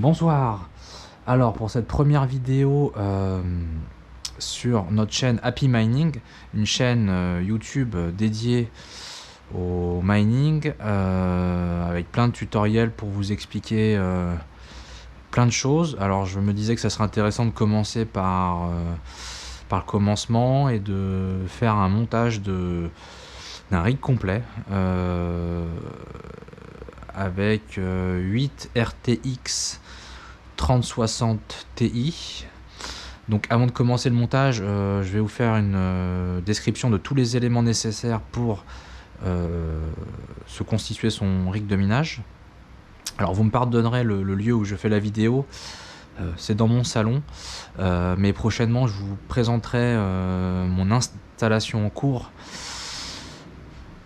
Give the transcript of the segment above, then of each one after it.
Bonsoir. Alors pour cette première vidéo sur notre chaîne Happy Mining, une chaîne YouTube dédiée au mining avec plein de tutoriels pour vous expliquer plein de choses. Alors je me disais que ça serait intéressant de commencer par le commencement et de faire un montage d'un rig complet avec 8 RTX 3060 Ti. Donc avant de commencer le montage, je vais vous faire une description de tous les éléments nécessaires pour se constituer son rig de minage. Alors vous me pardonnerez le lieu où je fais la vidéo, c'est dans mon salon, mais prochainement je vous présenterai mon installation en cours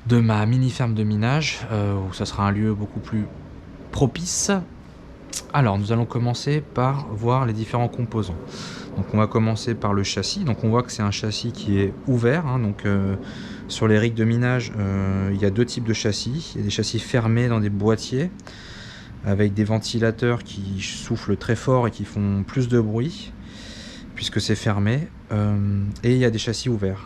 de ma mini ferme de minage, où ça sera un lieu beaucoup plus propice. Alors nous allons commencer par voir les différents composants. Donc on va commencer par le châssis. Donc on voit que c'est un châssis qui est ouvert, hein. Donc sur les rigs de minage, il y a deux types de châssis. Il y a des châssis fermés dans des boîtiers avec des ventilateurs qui soufflent très fort et qui font plus de bruit puisque c'est fermé, et il y a des châssis ouverts.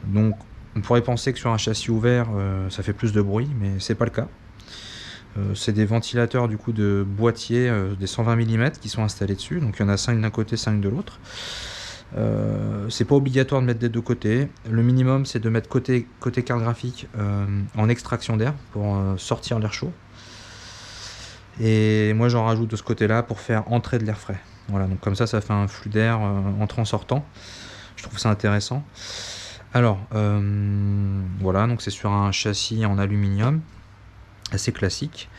Donc on pourrait penser que sur un châssis ouvert ça fait plus de bruit, mais c'est pas le cas. C'est des ventilateurs du coup de boîtier, des 120 mm qui sont installés dessus. Donc il y en a 5 d'un côté, 5 de l'autre. C'est pas obligatoire de mettre des deux côtés. Le minimum c'est de mettre côté carte graphique en extraction d'air pour sortir l'air chaud. Et moi j'en rajoute de ce côté là pour faire entrer de l'air frais. Voilà, donc comme ça fait un flux d'air entrant-sortant. Je trouve ça intéressant. Alors voilà, donc c'est sur un châssis en aluminium assez classique,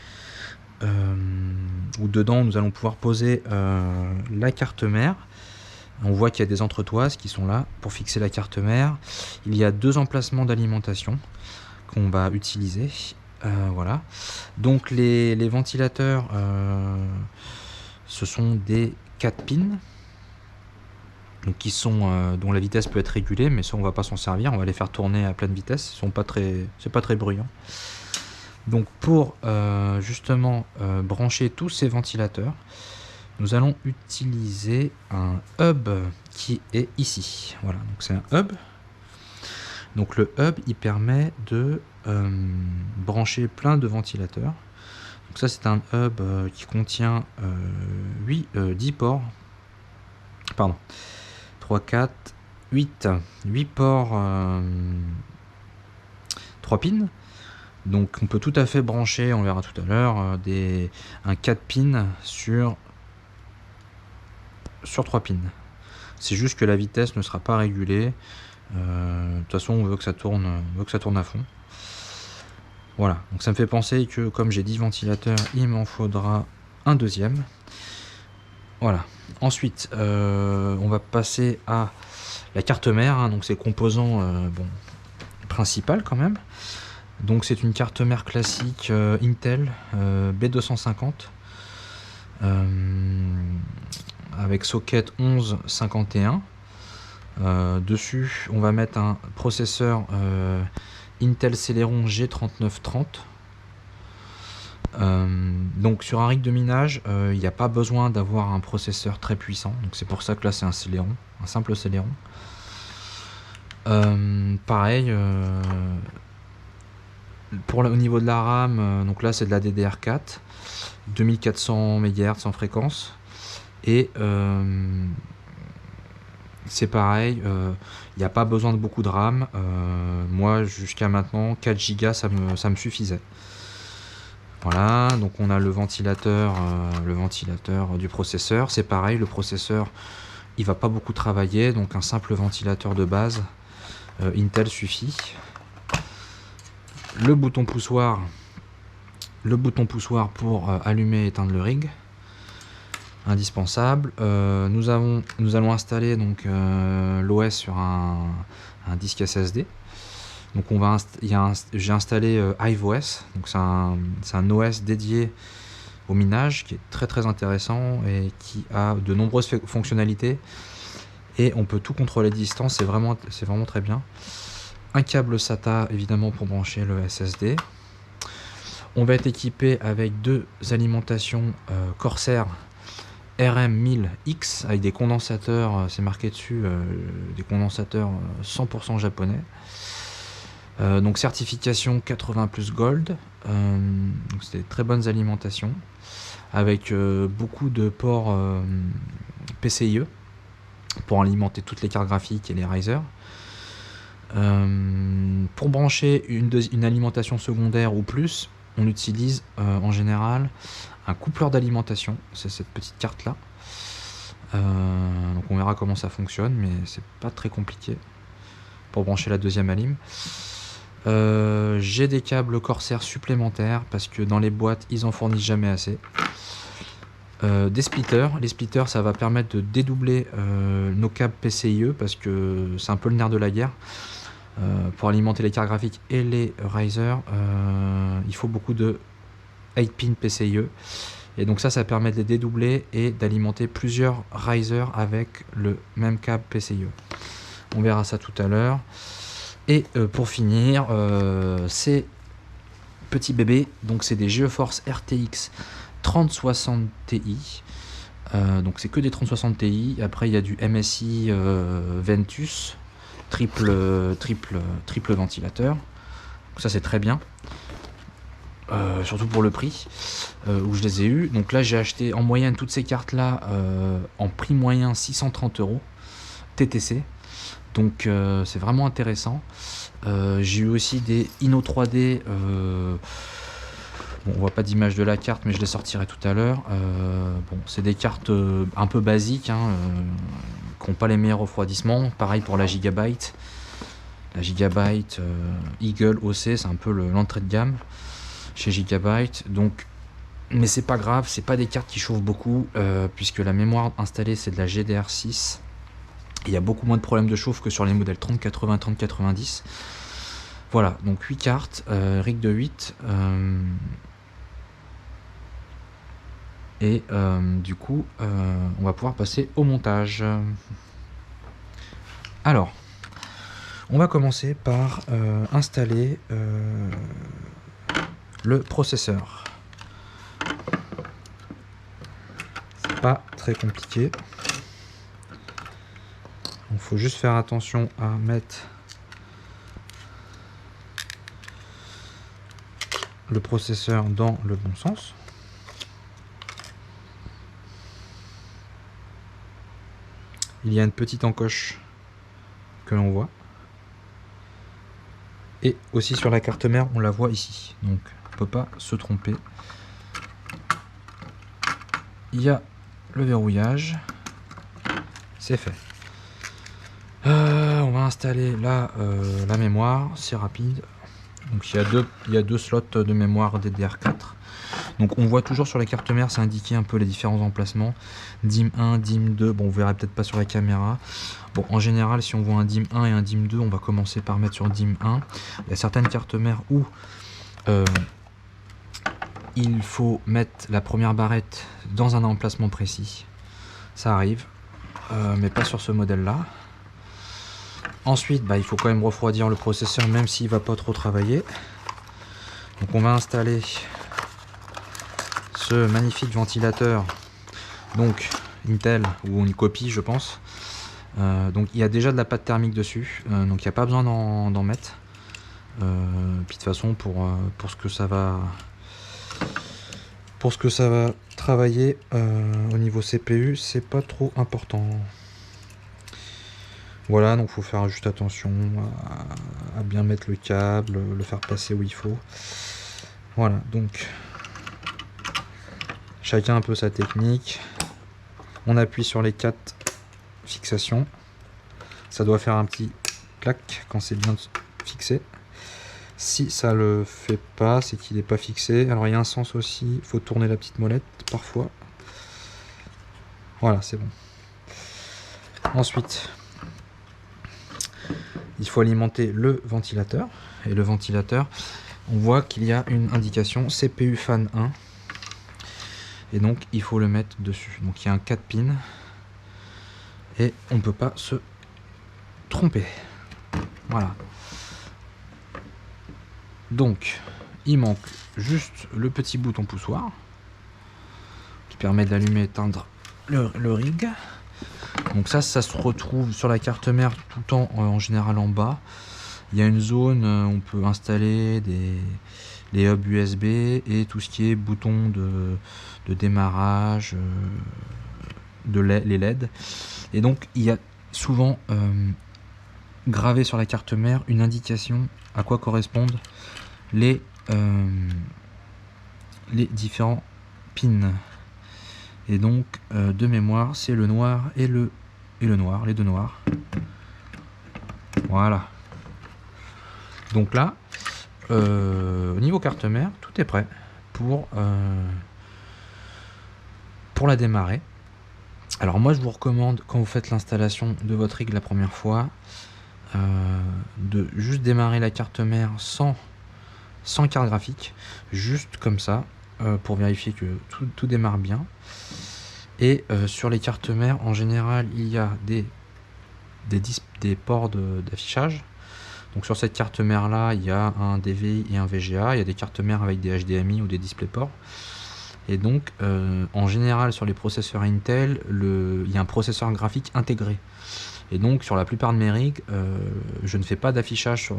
où dedans nous allons pouvoir poser la carte mère. On voit qu'il y a des entretoises qui sont là pour fixer la carte mère. Il y a deux emplacements d'alimentation qu'on va utiliser. Voilà. Donc les ventilateurs, ce sont des 4 pins, donc qui sont dont la vitesse peut être régulée, mais ça on va pas s'en servir, on va les faire tourner à pleine vitesse. C'est pas très bruyant. Donc pour justement brancher tous ces ventilateurs, nous allons utiliser un hub qui est ici. Voilà, donc c'est un hub. Donc le hub il permet de brancher plein de ventilateurs. Donc ça c'est un hub qui contient 10 ports. Pardon. 3, 4, 8 ports, 3 pins. Donc on peut tout à fait brancher, on verra tout à l'heure, un 4 pins sur 3 pins. C'est juste que la vitesse ne sera pas régulée. De toute façon on veut que ça tourne à fond. Voilà, donc ça me fait penser que comme j'ai 10 ventilateurs, il m'en faudra un deuxième. Voilà. Ensuite, on va passer à la carte mère, hein, donc c'est composant principal quand même. Donc c'est une carte mère classique Intel B250 avec socket 1151. Dessus on va mettre un processeur Intel Celeron G3930. Donc sur un rig de minage, il n'y a pas besoin d'avoir un processeur très puissant, donc c'est pour ça que là c'est un Celeron, un simple Celeron. Pareil, au niveau de la RAM, donc là c'est de la DDR4, 2400 MHz en fréquence, et c'est pareil, il n'y a pas besoin de beaucoup de RAM. Moi jusqu'à maintenant 4 Go ça me suffisait. Voilà, donc on a le ventilateur du processeur. C'est pareil, le processeur il va pas beaucoup travailler, donc un simple ventilateur de base Intel suffit. Le bouton poussoir pour allumer et éteindre le rig, indispensable. Nous allons installer donc l'OS sur un disque SSD. Donc j'ai installé HiveOS, donc c'est un OS dédié au minage qui est très très intéressant et qui a de nombreuses fonctionnalités, et on peut tout contrôler à distance, c'est vraiment très bien. Un câble SATA évidemment pour brancher le SSD. On va être équipé avec deux alimentations Corsair RM1000X avec des condensateurs, c'est marqué dessus, des condensateurs 100% japonais. Donc certification 80 plus Gold, donc c'est des très bonnes alimentations avec beaucoup de ports PCIe pour alimenter toutes les cartes graphiques et les risers. Pour brancher une alimentation secondaire ou plus, on utilise en général un coupleur d'alimentation, c'est cette petite carte là. Donc on verra comment ça fonctionne, mais c'est pas très compliqué pour brancher la deuxième alim. J'ai des câbles Corsair supplémentaires parce que dans les boîtes ils en fournissent jamais assez. Des splitters, les splitters ça va permettre de dédoubler nos câbles PCIe parce que c'est un peu le nerf de la guerre. Pour alimenter les cartes graphiques et les risers, il faut beaucoup de 8 pins PCIe, et donc ça permet de les dédoubler et d'alimenter plusieurs risers avec le même câble PCIe. On verra ça tout à l'heure. Et pour finir, ces petits bébés, donc c'est des GeForce RTX 3060 Ti. Donc c'est que des 3060 Ti. Après il y a du MSI Ventus triple ventilateur. Donc ça c'est très bien. Surtout pour le prix où je les ai eu. Donc là j'ai acheté en moyenne toutes ces cartes là en prix moyen 630 € TTC. Donc c'est vraiment intéressant. J'ai eu aussi des Inno 3D. Bon, on voit pas d'image de la carte, mais je les sortirai tout à l'heure. Bon, c'est des cartes un peu basiques, hein, qui n'ont pas les meilleurs refroidissements. Pareil pour la Gigabyte. La Gigabyte Eagle OC, c'est un peu l'entrée de gamme chez Gigabyte. Donc, mais c'est pas grave, c'est pas des cartes qui chauffent beaucoup, puisque la mémoire installée c'est de la GDR6. Il y a beaucoup moins de problèmes de chauffe que sur les modèles 3080, 3090. Voilà, donc 8 cartes, rig de 8. Et du coup, on va pouvoir passer au montage. Alors, on va commencer par installer le processeur. C'est pas très compliqué. Il faut juste faire attention à mettre le processeur dans le bon sens. Il y a une petite encoche que l'on voit. Et aussi sur la carte mère, on la voit ici. Donc on ne peut pas se tromper. Il y a le verrouillage. C'est fait. On va installer la mémoire, c'est rapide. Donc il y a deux slots de mémoire DDR4. Donc on voit toujours sur la carte mère, c'est indiqué un peu les différents emplacements. DIMM 1, DIMM 2, bon vous verrez peut-être pas sur la caméra. Bon en général si on voit un DIMM 1 et un DIMM 2, on va commencer par mettre sur DIMM 1. Il y a certaines cartes mères où il faut mettre la première barrette dans un emplacement précis. Ça arrive, mais pas sur ce modèle là. Ensuite, il faut quand même refroidir le processeur, même s'il va pas trop travailler. Donc on va installer ce magnifique ventilateur, donc Intel, ou une copie je pense. Donc il y a déjà de la pâte thermique dessus, donc il n'y a pas besoin d'en mettre. Puis de toute façon pour ce que ça va travailler au niveau CPU, c'est pas trop important. Voilà, donc il faut faire juste attention à bien mettre le câble, le faire passer où il faut. Voilà, donc chacun un peu sa technique. On appuie sur les 4 fixations. Ça doit faire un petit clac quand c'est bien fixé. Si ça le fait pas, c'est qu'il n'est pas fixé. Alors il y a un sens aussi, il faut tourner la petite molette parfois. Voilà, c'est bon. Ensuite, il faut alimenter le ventilateur. Et le ventilateur, on voit qu'il y a une indication CPU fan 1. Et donc il faut le mettre dessus. Donc il y a un 4 pins. Et on ne peut pas se tromper. Voilà. Donc il manque juste le petit bouton poussoir qui permet d'allumer et éteindre le rig. Donc ça se retrouve sur la carte mère tout en général en bas. Il y a une zone où on peut installer les hubs USB et tout ce qui est bouton de démarrage, les LED. Et donc il y a souvent gravé sur la carte mère une indication à quoi correspondent les différents pins. Et donc de mémoire c'est le noir et le noir, les deux noirs. Voilà. Donc là au niveau carte mère tout est prêt pour la démarrer. Alors moi je vous recommande, quand vous faites l'installation de votre rig la première fois, de juste démarrer la carte mère sans carte graphique, juste comme ça, pour vérifier que tout démarre bien. Et sur les cartes mères en général il y a des ports d'affichage. Donc sur cette carte mère là il y a un DVI et un VGA, il y a des cartes mères avec des HDMI ou des DisplayPort. Et donc en général sur les processeurs Intel il y a un processeur graphique intégré. Et donc sur la plupart de mes rigs je ne fais pas d'affichage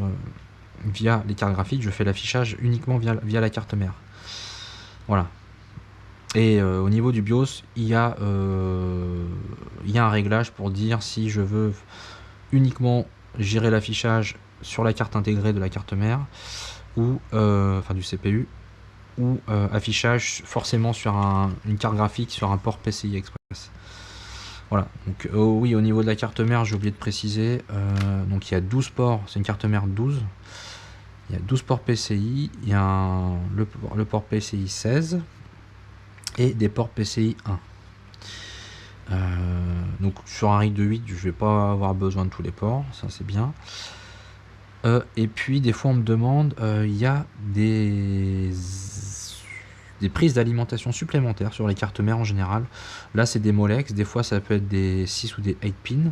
via les cartes graphiques, je fais l'affichage uniquement via la carte mère. Voilà. Et au niveau du BIOS il y a un réglage pour dire si je veux uniquement gérer l'affichage sur la carte intégrée de la carte mère ou enfin du CPU, ou affichage forcément sur une carte graphique sur un port PCI Express. Voilà, donc oui, au niveau de la carte mère j'ai oublié de préciser, donc il y a 12 ports, c'est une carte mère 12, il y a 12 ports PCI, il y a le port PCI 16 et des ports PCI 1. Donc sur un rig de 8 je vais pas avoir besoin de tous les ports, ça c'est bien. Et puis des fois on me demande, il y a des prises d'alimentation supplémentaires sur les cartes mères en général. Là c'est des Molex, des fois ça peut être des 6 ou des 8 pins.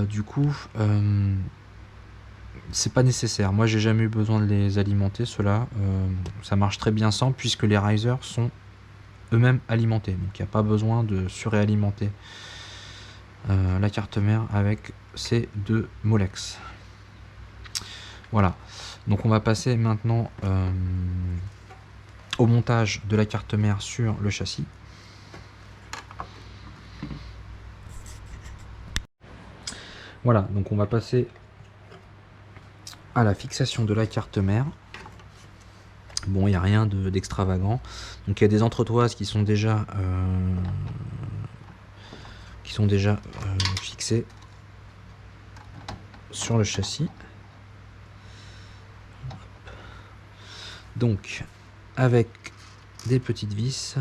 Du coup c'est pas nécessaire, moi j'ai jamais eu besoin de les alimenter, ceux-là. Ça marche très bien sans, puisque les risers sont eux-mêmes alimentés, donc il n'y a pas besoin de surréalimenter la carte mère avec ces deux Molex. Voilà, donc on va passer maintenant au montage de la carte mère sur le châssis. Voilà, donc on va passer à la fixation de la carte mère. Bon, il n'y a rien d'extravagant. Donc il y a des entretoises qui sont déjà fixées sur le châssis. Donc avec des petites vis.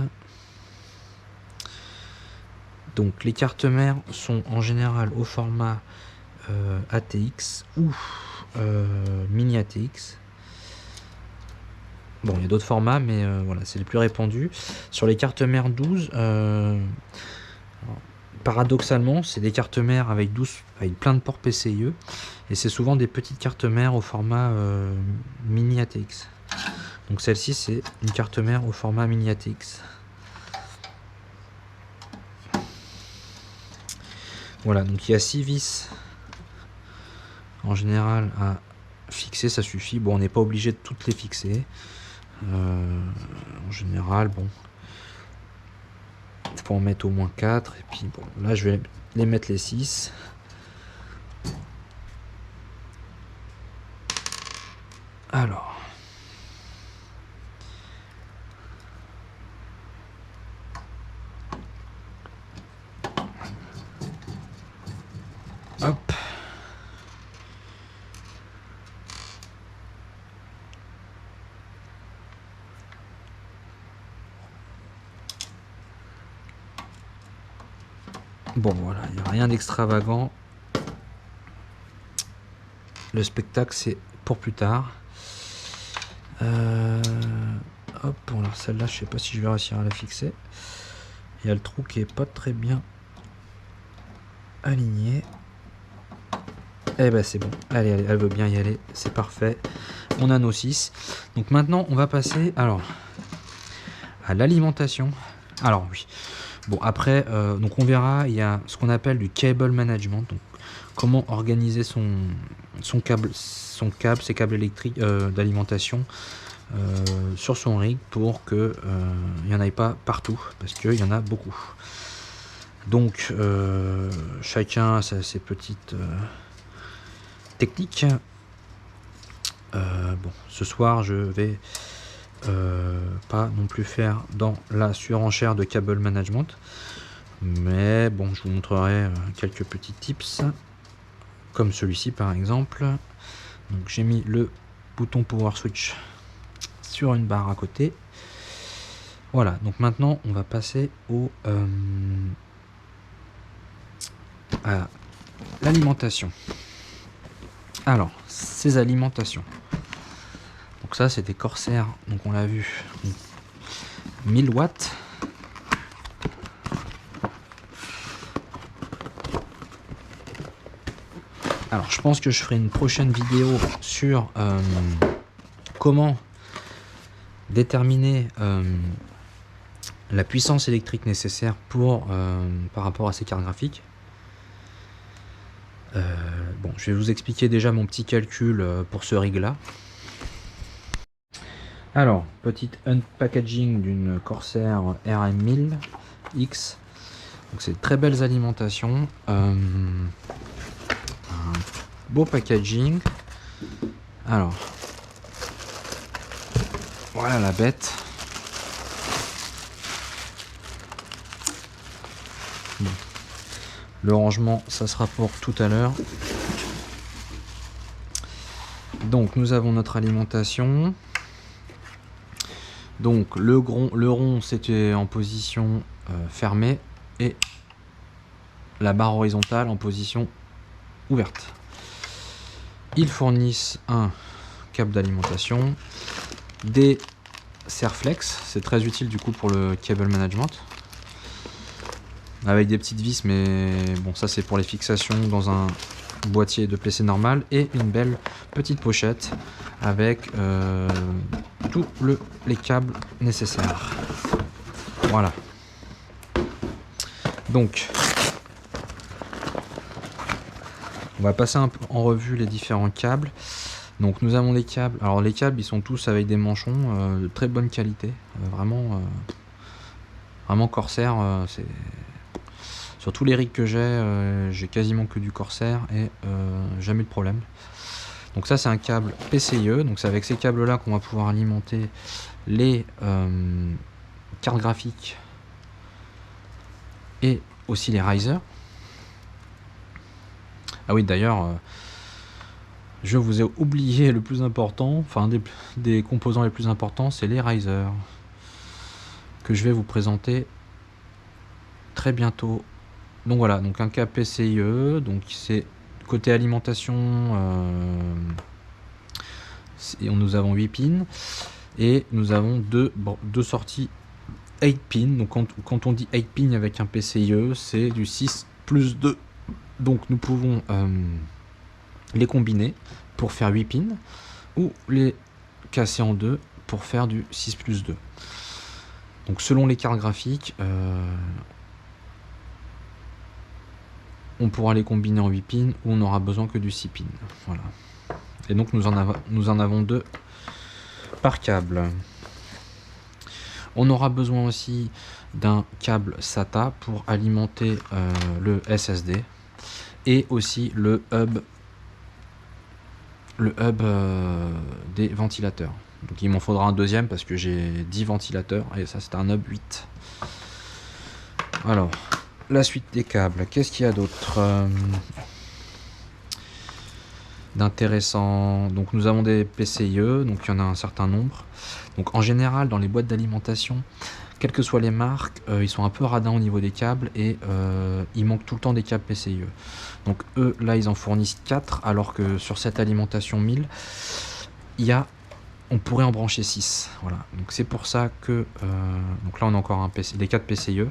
Donc les cartes mères sont en général au format ATX ou mini ATX. Bon, il y a d'autres formats, mais voilà, c'est les plus répandus. Sur les cartes mères 12, paradoxalement, c'est des cartes mères avec plein de ports PCIe, et c'est souvent des petites cartes mères au format mini ATX. Donc celle-ci, c'est une carte mère au format mini ATX. Voilà, donc il y a 6 vis en général à fixer, ça suffit. Bon, on n'est pas obligé de toutes les fixer. En général, bon, il faut en mettre au moins 4. Et puis bon, là je vais les mettre les 6. Alors. Hop. Bon voilà, il n'y a rien d'extravagant. Le spectacle c'est pour plus tard. Hop, alors celle-là je sais pas si je vais réussir à la fixer. Il y a le trou qui est pas très bien aligné. Eh ben c'est bon, allez, elle veut bien y aller, c'est parfait. On a nos 6. Donc maintenant on va passer à l'alimentation. Alors oui, Bon après, donc on verra, il y a ce qu'on appelle du cable management, donc comment organiser ses câbles électriques d'alimentation sur son rig pour que il n'y en ait pas partout, parce qu'il y en a beaucoup. Donc chacun a ses petites techniques. Bon, ce soir je vais pas non plus faire dans la surenchère de cable management, mais bon, je vous montrerai quelques petits tips comme celui-ci par exemple. Donc j'ai mis le bouton power switch sur une barre à côté. Voilà, donc maintenant on va passer à l'alimentation. Alors, ces alimentations. Donc ça, c'est des Corsair, donc on l'a vu, 1000 watts. Alors, je pense que je ferai une prochaine vidéo sur comment déterminer la puissance électrique nécessaire par rapport à ces cartes graphiques. Bon, je vais vous expliquer déjà mon petit calcul pour ce rig là. Alors, petite unpackaging d'une Corsair RM1000X. Donc c'est de très belles alimentations. Un beau packaging. Alors, voilà la bête. Bon. Le rangement, ça sera pour tout à l'heure. Donc nous avons notre alimentation. Donc le rond c'était en position fermée et la barre horizontale en position ouverte. Ils fournissent un câble d'alimentation, des Serflex, c'est très utile du coup pour le cable management, avec des petites vis, mais bon, ça c'est pour les fixations dans un boîtier de PC normal, et une belle petite pochette avec tous les câbles nécessaires. Voilà. Donc on va passer un peu en revue les différents câbles. Donc nous avons les câbles. Alors les câbles, ils sont tous avec des manchons de très bonne qualité. Vraiment Corsair. C'est sur tous les rigs que j'ai quasiment que du Corsair et jamais de problème. Donc ça c'est un câble PCIe. Donc c'est avec ces câbles là qu'on va pouvoir alimenter les cartes graphiques et aussi les risers. Ah oui, d'ailleurs, je vous ai oublié le plus important, enfin des composants les plus importants, c'est les risers, que je vais vous présenter très bientôt. Donc voilà, donc un câble PCIe, donc c'est côté alimentation, nous avons 8 pins, et nous avons deux sorties 8 pins. Donc quand on dit 8 pins avec un PCIe, c'est du 6 plus 2. Donc nous pouvons les combiner pour faire 8 pins, ou les casser en deux pour faire du 6 plus 2. Donc selon les cartes graphiques, on pourra les combiner en 8 pins, ou on n'aura besoin que du 6 pins. Voilà. Et donc nous en avons deux par câble. On aura besoin aussi d'un câble SATA pour alimenter le SSD, et aussi le hub des ventilateurs. Donc il m'en faudra un deuxième parce que j'ai 10 ventilateurs, et ça c'est un hub 8. Alors la suite des câbles, qu'est-ce qu'il y a d'autre d'intéressant? Donc nous avons des PCIe, donc il y en a un certain nombre. Donc en général dans les boîtes d'alimentation, quelles que soient les marques, ils sont un peu radins au niveau des câbles, et il manque tout le temps des câbles PCIe. Donc eux là ils en fournissent 4, alors que sur cette alimentation 1000, on pourrait en brancher 6. Voilà. Donc c'est pour ça que donc là on a encore des câbles PCIe,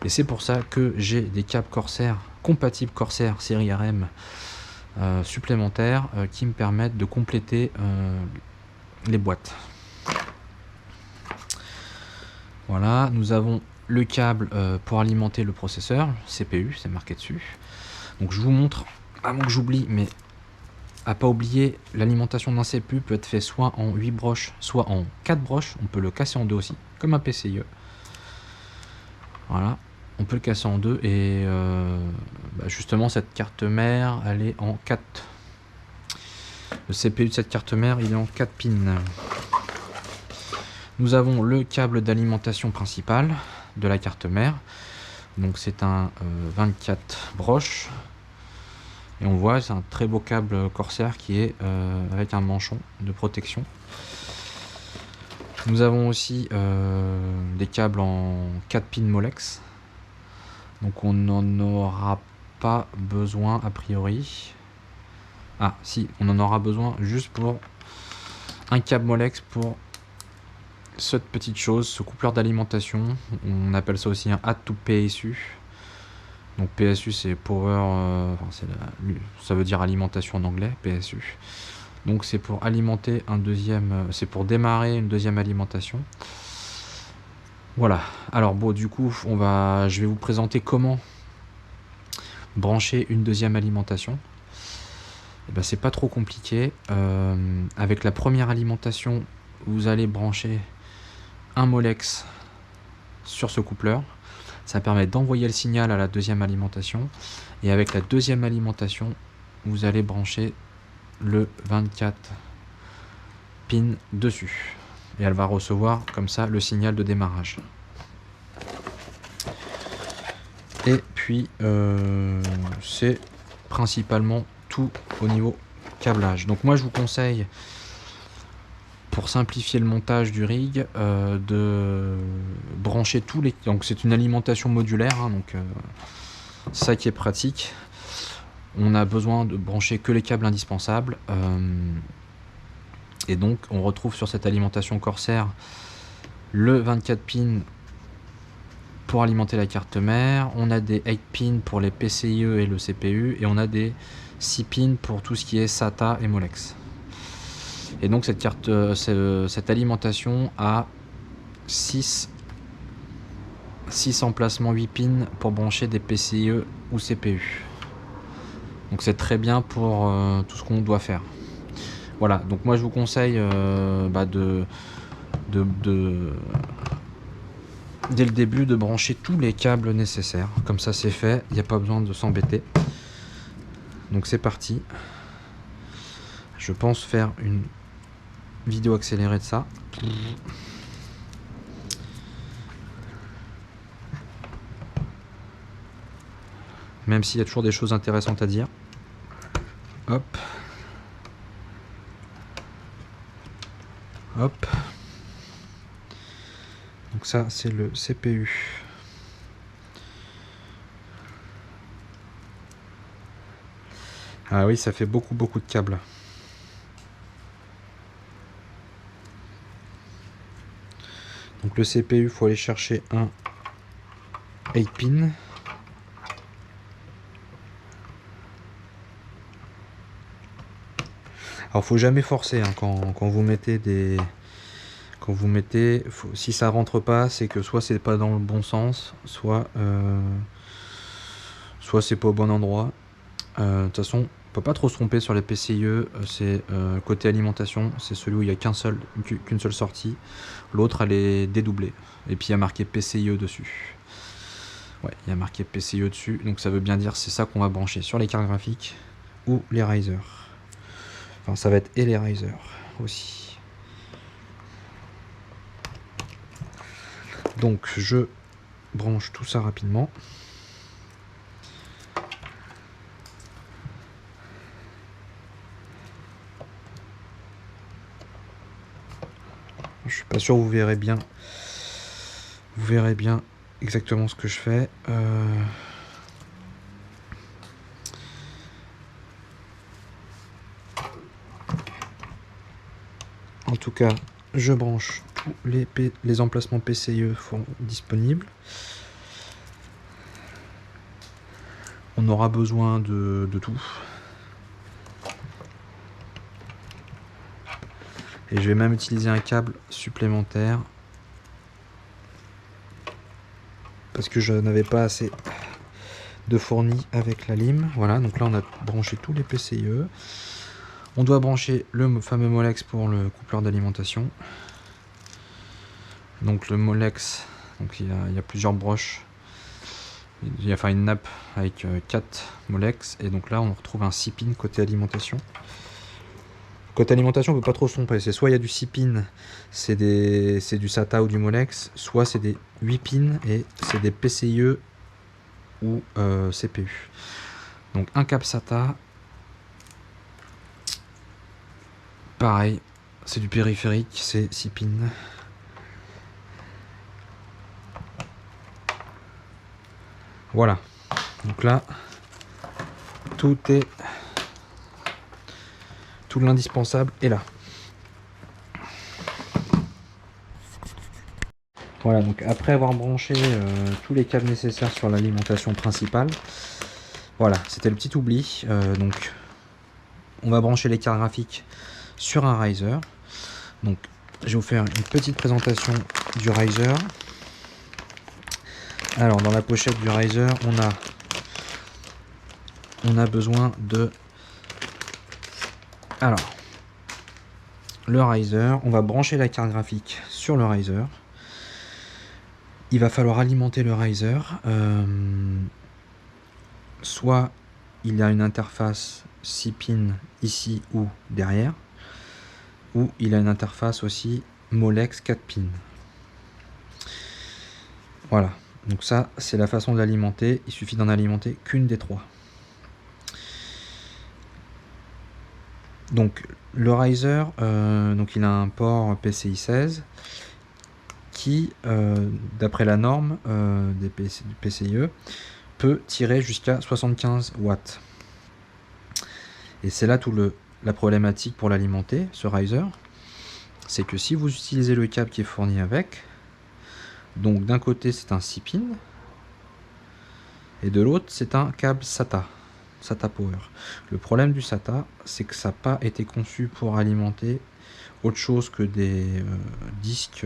et c'est pour ça que j'ai des câbles Corsair compatibles Corsair série RM supplémentaires qui me permettent de compléter les boîtes. Voilà, nous avons le câble pour alimenter le processeur, CPU, c'est marqué dessus. Donc je vous montre, avant que j'oublie, mais à pas oublier, l'alimentation d'un CPU peut être fait soit en 8 broches, soit en 4 broches. On peut le casser en deux aussi, comme un PCIe. Voilà, on peut le casser en deux et justement cette carte mère, elle est en 4. Le CPU de cette carte mère, il est en 4 pins. Nous avons le câble d'alimentation principal de la carte mère. Donc c'est un 24 broches. Et on voit, c'est un très beau câble Corsair qui est avec un manchon de protection. Nous avons aussi des câbles en 4 pins Molex. Donc on n'en aura pas besoin a priori. Ah si, on en aura besoin juste pour un câble Molex pour cette petite chose, ce coupleur d'alimentation. On appelle ça aussi un add to PSU. Donc PSU c'est power, ça veut dire alimentation en anglais, PSU. Donc c'est pour alimenter un deuxième, c'est pour démarrer une deuxième alimentation. Voilà. Alors bon, du coup, je vais vous présenter comment brancher une deuxième alimentation. Et ben, c'est pas trop compliqué. Avec la première alimentation, vous allez brancher un Molex sur ce coupleur. Ça permet d'envoyer le signal à la deuxième alimentation. Et avec la deuxième alimentation, vous allez brancher le 24 pin dessus. Et elle va recevoir comme ça le signal de démarrage. Et puis, c'est principalement tout au niveau câblage. Donc moi, je vous conseille, pour simplifier le montage du rig, de brancher tous les... Donc c'est une alimentation modulaire, hein, donc c'est ça qui est pratique. On a besoin de brancher que les câbles indispensables. Et donc on retrouve sur cette alimentation Corsair le 24 pins pour alimenter la carte mère. On a des 8 pins pour les PCIe et le CPU. Et on a des 6 pins pour tout ce qui est SATA et Molex. Et donc cette alimentation a 6 emplacements 8 pins pour brancher des PCIe ou CPU. Donc c'est très bien pour tout ce qu'on doit faire. Voilà, donc moi je vous conseille dès le début de brancher tous les câbles nécessaires. Comme ça c'est fait, il n'y a pas besoin de s'embêter. Donc c'est parti. Je pense faire une vidéo accélérée de ça. Même s'il y a toujours des choses intéressantes à dire. Hop. Hop. Donc ça c'est le CPU. Ah oui, ça fait beaucoup de câbles. Donc le CPU, il faut aller chercher un 8 pin. Alors faut jamais forcer hein, quand vous mettez des... si ça rentre pas, c'est que soit c'est pas dans le bon sens, soit c'est pas au bon endroit. De toute façon, on peut pas trop se tromper sur les PCIe. C'est côté alimentation, c'est celui où il y a qu'une seule sortie. L'autre elle est dédoublée. Et puis il y a marqué PCIe dessus. Ouais, il y a marqué PCIe dessus, donc ça veut bien dire c'est ça qu'on va brancher sur les cartes graphiques ou les Riser. Enfin, ça va être et les Riser aussi. Donc je branche tout ça rapidement. Je suis pas sûr, vous verrez bien. Vous verrez bien exactement ce que je fais. En tout cas, je branche tous les emplacements PCIe disponibles. On aura besoin de tout. Et je vais même utiliser un câble supplémentaire. parce que je n'avais pas assez de fourni avec la lime. Voilà, donc là on a branché tous les PCIe. On doit brancher le fameux Molex pour le coupleur d'alimentation. Donc le Molex, donc il y a plusieurs broches. Il y a enfin une nappe avec 4 Molex. Et donc là on retrouve un 6 pins côté alimentation. Côté alimentation, on ne peut pas trop se tromper. C'est soit il y a du 6 pins, c'est du SATA ou du Molex, soit c'est des 8 pins et c'est des PCIe ou CPU. Donc un câble SATA, pareil, c'est du périphérique, c'est 6 pins. Voilà, donc là, tout l'indispensable est là. Voilà, donc après avoir branché tous les câbles nécessaires sur l'alimentation principale, voilà, c'était le petit oubli. Donc, on va brancher les cartes graphiques sur un riser. Donc, je vais vous faire une petite présentation du riser. Alors, dans la pochette du riser, on a besoin de... Alors, le riser, on va brancher la carte graphique sur le riser. Il va falloir alimenter le riser. Soit il y a une interface 6 pins ici ou derrière, ou il a une interface aussi Molex 4 pins. Voilà, donc ça c'est la façon de l'alimenter. Il suffit d'en alimenter qu'une des trois. Donc le riser, donc il a un port PCI 16 qui, d'après la norme du PCIe, peut tirer jusqu'à 75 watts. Et c'est là la problématique pour l'alimenter, ce riser. C'est que si vous utilisez le câble qui est fourni avec, donc d'un côté c'est un 6 pins, et de l'autre c'est un câble SATA Power. Le problème du SATA, c'est que ça n'a pas été conçu pour alimenter autre chose que des disques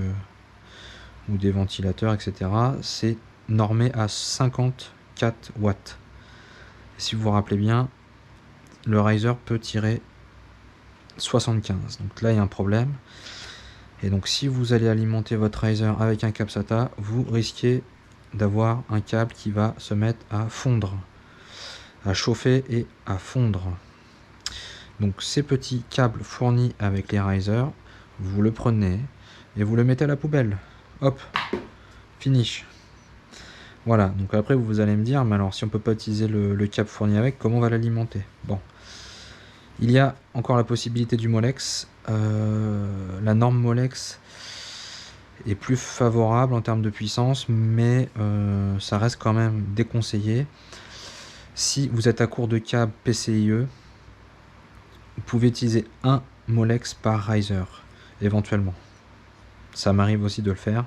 ou des ventilateurs, etc. C'est normé à 54 watts. Et si vous vous rappelez bien, le riser peut tirer 75. Donc là, il y a un problème. Et donc, si vous allez alimenter votre riser avec un câble SATA, vous risquez d'avoir un câble qui va se mettre à fondre, à chauffer et à fondre. Donc, ces petits câbles fournis avec les risers, vous le prenez et vous le mettez à la poubelle. Hop, finish. Voilà, donc après vous allez me dire, mais alors si on peut pas utiliser le câble fourni avec, comment on va l'alimenter? Bon, il y a encore la possibilité du Molex. La norme Molex est plus favorable en termes de puissance, mais ça reste quand même déconseillé. Si vous êtes à court de câbles PCIe, vous pouvez utiliser un Molex par riser, éventuellement. Ça m'arrive aussi de le faire.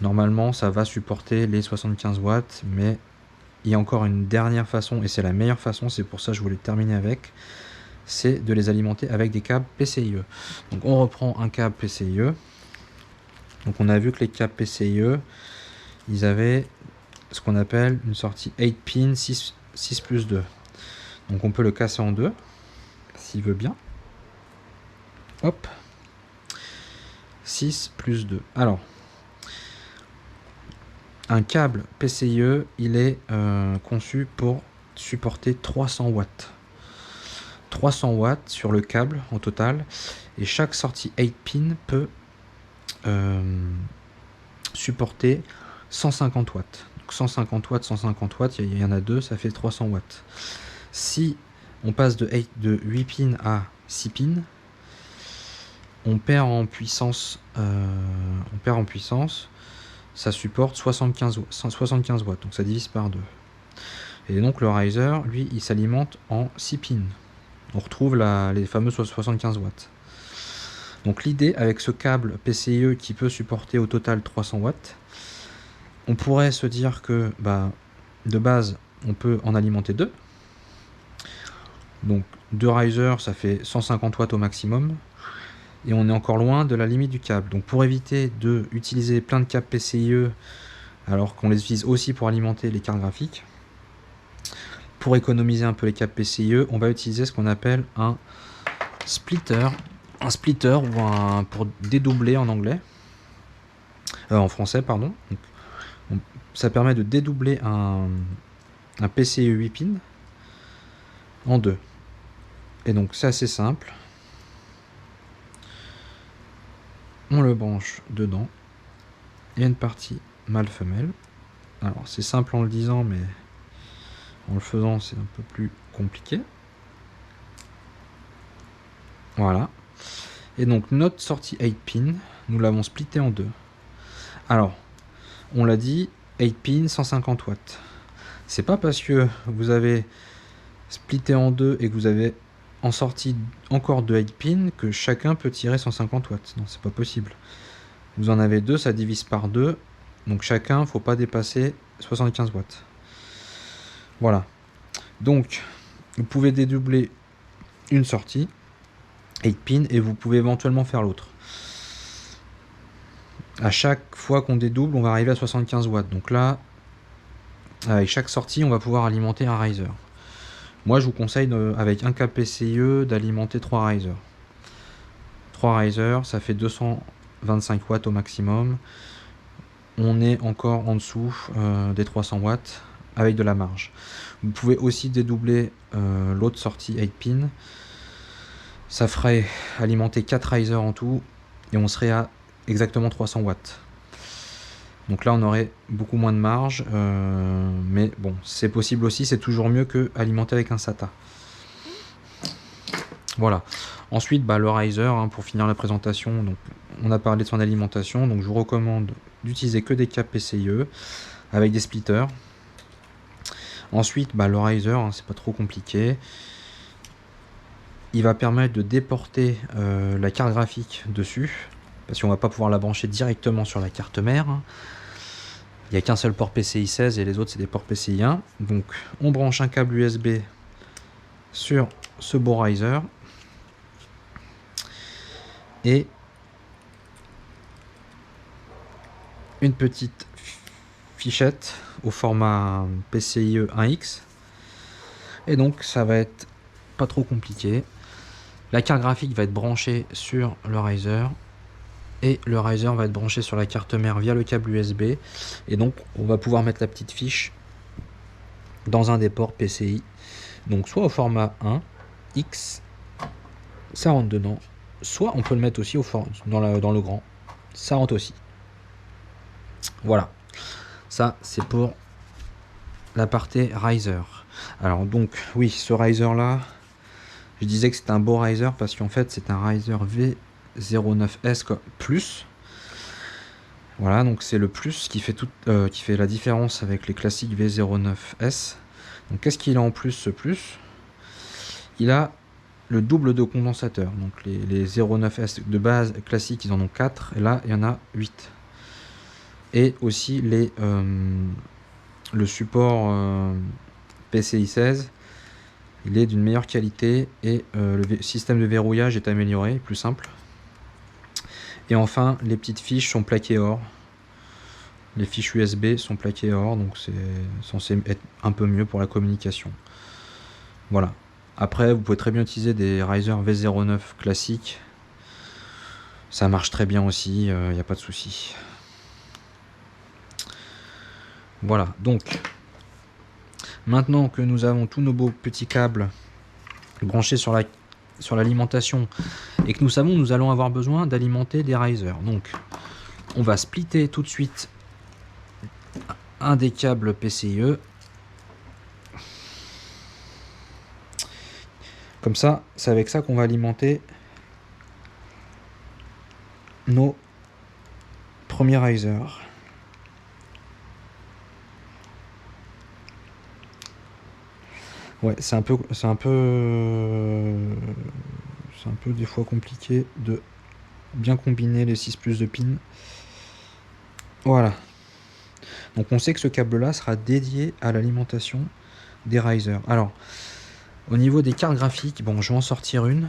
Normalement, ça va supporter les 75 watts, mais il y a encore une dernière façon, et c'est la meilleure façon, c'est pour ça que je voulais terminer avec, c'est de les alimenter avec des câbles PCIe. Donc on reprend un câble PCIe. Donc on a vu que les câbles PCIe, ils avaient ce qu'on appelle une sortie 8 pin 6+2. Donc on peut le casser en deux, s'il veut bien. Hop. 6+2. Alors, un câble PCIe, il est conçu pour supporter 300 watts. 300 watts sur le câble en total. Et chaque sortie 8 pin peut supporter 150 watts. Donc 150 watts, 150 watts, il y en a deux, ça fait 300 watts. Si on passe de 8 pins à 6 pins, on perd en puissance. Ça supporte 75 watts, donc ça divise par 2. Et donc le riser, lui, il s'alimente en 6 pins. On retrouve les fameux 75 watts. Donc l'idée avec ce câble PCIe qui peut supporter au total 300 watts, on pourrait se dire que de base, on peut en alimenter deux. Donc 2 risers, ça fait 150 watts au maximum. Et on est encore loin de la limite du câble. Donc pour éviter d'utiliser plein de câbles PCIe alors qu'on les utilise aussi pour alimenter les cartes graphiques. Pour économiser un peu les câbles PCIe, on va utiliser ce qu'on appelle un splitter. Un splitter ou pour dédoubler en anglais. En français, pardon. Donc, ça permet de dédoubler un PCIe 8 pins en deux. Et donc c'est assez simple. On le branche dedans. Il y a une partie mâle-femelle. Alors c'est simple en le disant, mais en le faisant c'est un peu plus compliqué. Voilà. Et donc notre sortie 8 pin, nous l'avons splitté en deux. Alors, on l'a dit, 8 pins, 150 watts. C'est pas parce que vous avez splitté en deux et que vous avez en sortie encore 2 8 pins que chacun peut tirer 150 watts. Non, c'est pas possible. Vous en avez deux, ça divise par deux. Donc chacun, faut pas dépasser 75 watts. Voilà. Donc, vous pouvez dédoubler une sortie 8 pins et vous pouvez éventuellement faire l'autre. À chaque fois qu'on dédouble, on va arriver à 75 watts. Donc là, avec chaque sortie, on va pouvoir alimenter un riser. Moi, je vous conseille, avec un câble PCIe, d'alimenter 3 risers. 3 risers, ça fait 225 watts au maximum. On est encore en dessous des 300 watts avec de la marge. Vous pouvez aussi dédoubler l'autre sortie 8 pins. Ça ferait alimenter 4 risers en tout et on serait à exactement 300 watts. Donc là on aurait beaucoup moins de marge, mais bon, c'est possible aussi, c'est toujours mieux que alimenter avec un SATA. Voilà. Ensuite, le riser, pour finir la présentation, donc on a parlé de son alimentation, donc je vous recommande d'utiliser que des câbles PCIe avec des splitters. Ensuite, le riser, c'est pas trop compliqué. Il va permettre de déporter la carte graphique dessus, parce qu'on va pas pouvoir la brancher directement sur la carte mère. Il n'y a qu'un seul port PCI 16 et les autres c'est des ports PCI 1. Donc on branche un câble USB sur ce beau riser et une petite fichette au format PCIe 1X. Et donc ça va être pas trop compliqué. La carte graphique va être branchée sur le riser. Et le riser va être branché sur la carte mère via le câble USB. Et donc, on va pouvoir mettre la petite fiche dans un des ports PCI. Donc, soit au format 1X, ça rentre dedans. Soit on peut le mettre aussi dans le grand. Ça rentre aussi. Voilà. Ça, c'est pour la partie riser. Alors, donc, oui, ce riser-là, je disais que c'était un beau riser parce qu'en fait, c'est un riser V09S plus. Voilà, donc c'est le plus qui fait la différence avec les classiques V09S. Donc qu'est-ce qu'il a en plus, ce plus? Il a le double de condensateur. Donc les 09S de base classiques, ils en ont 4 et là il y en a 8. Et aussi le support PCI 16, il est d'une meilleure qualité et le système de verrouillage est amélioré, plus simple. Et enfin, les petites fiches sont plaquées or. Les fiches USB sont plaquées or, donc c'est censé être un peu mieux pour la communication. Voilà. Après, vous pouvez très bien utiliser des riser V09 classiques. Ça marche très bien aussi, il n'y a pas de souci. Voilà, donc maintenant que nous avons tous nos beaux petits câbles branchés sur l'alimentation et que nous savons nous allons avoir besoin d'alimenter des risers. Donc on va splitter tout de suite un des câbles PCIe. Comme ça, c'est avec ça qu'on va alimenter nos premiers risers. Ouais, c'est un peu des fois compliqué de bien combiner les 6 plus de pins. Voilà. Donc on sait que ce câble là sera dédié à l'alimentation des risers. Alors au niveau des cartes graphiques, bon, je vais en sortir une,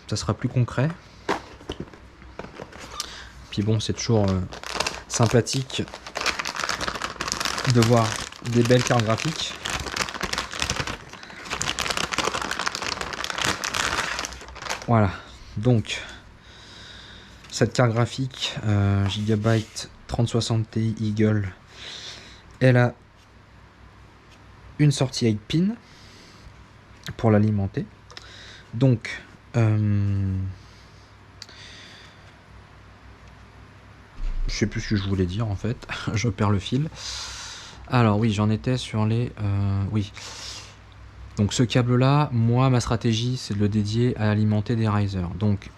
ça sera plus concret. Puis bon, c'est toujours sympathique de voir des belles cartes graphiques. Voilà, donc cette carte graphique Gigabyte 3060 Ti Eagle, elle a une sortie 8 pins pour l'alimenter. Donc je sais plus ce que je voulais dire en fait, je perds le fil. Alors oui, j'en étais sur les... oui. Donc ce câble là, moi ma stratégie c'est de le dédier à alimenter des risers. Donc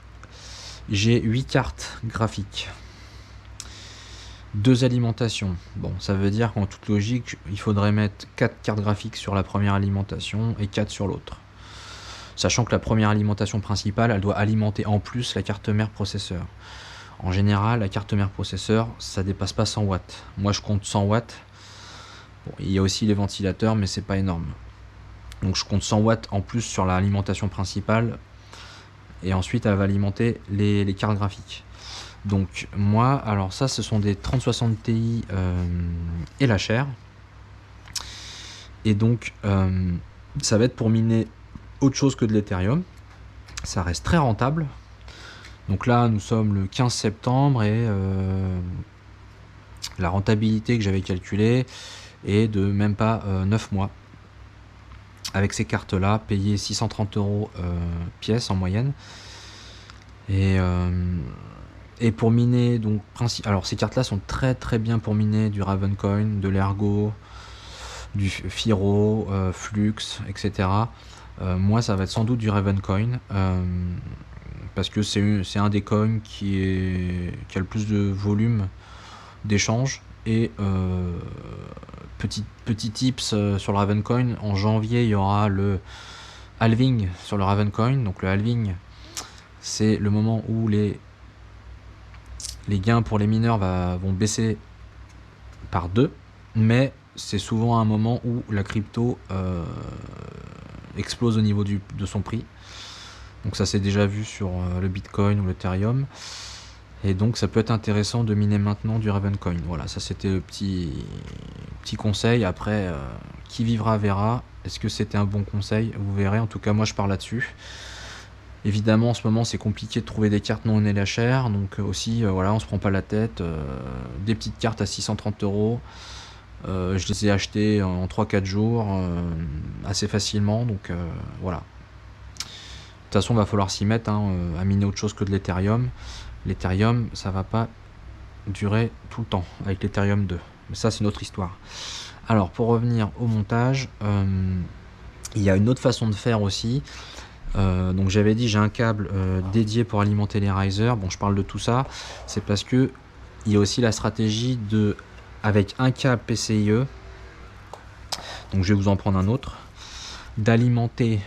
j'ai 8 cartes graphiques, 2 alimentations. Bon, ça veut dire qu'en toute logique, il faudrait mettre 4 cartes graphiques sur la première alimentation et 4 sur l'autre. Sachant que la première alimentation principale, elle doit alimenter en plus la carte mère processeur. En général, la carte mère processeur, ça dépasse pas 100 watts. Moi je compte 100 watts. Bon, il y a aussi les ventilateurs, mais c'est pas énorme. Donc je compte 100 watts en plus sur l'alimentation principale, et ensuite elle va alimenter les cartes graphiques. Donc moi, alors ça ce sont des 3060 Ti et la chair, et donc ça va être pour miner autre chose que de l'Ethereum. Ça reste très rentable. Donc là nous sommes le 15 septembre et la rentabilité que j'avais calculée est de même pas 9 mois. Avec ces cartes là, payer 630 € pièce en moyenne. Et pour miner, donc alors ces cartes là sont très bien pour miner du Ravencoin, de l'Ergo, du Firo, Flux, etc. Moi ça va être sans doute du Ravencoin, parce que c'est un des coins qui a le plus de volume d'échange. Et petit tips sur le Ravencoin, en janvier il y aura le halving sur le Ravencoin. Donc le halving, c'est le moment où les gains pour les mineurs vont baisser par 2, mais c'est souvent un moment où la crypto explose au niveau de son prix. Donc ça s'est déjà vu sur le Bitcoin ou l'Ethereum. Et donc ça peut être intéressant de miner maintenant du Ravencoin. Voilà, ça c'était le petit conseil. Après, qui vivra verra. Est-ce que c'était un bon conseil? Vous verrez. En tout cas, moi je pars là-dessus. Évidemment, en ce moment, c'est compliqué de trouver des cartes non LHR. Donc aussi, voilà, on se prend pas la tête. Des petites cartes à 630 €. Je les ai achetées en 3-4 jours assez facilement. Donc voilà. De toute façon, il va falloir s'y mettre à miner autre chose que de l'Ethereum. L'Ethereum, ça va pas durer tout le temps avec l'Ethereum 2. Mais ça, c'est une autre histoire. Alors, pour revenir au montage, il y a une autre façon de faire aussi. Donc, j'avais dit, j'ai un câble dédié pour alimenter les risers. Bon, je parle de tout ça. C'est parce que il y a aussi la stratégie avec un câble PCIe, donc je vais vous en prendre un autre, d'alimenter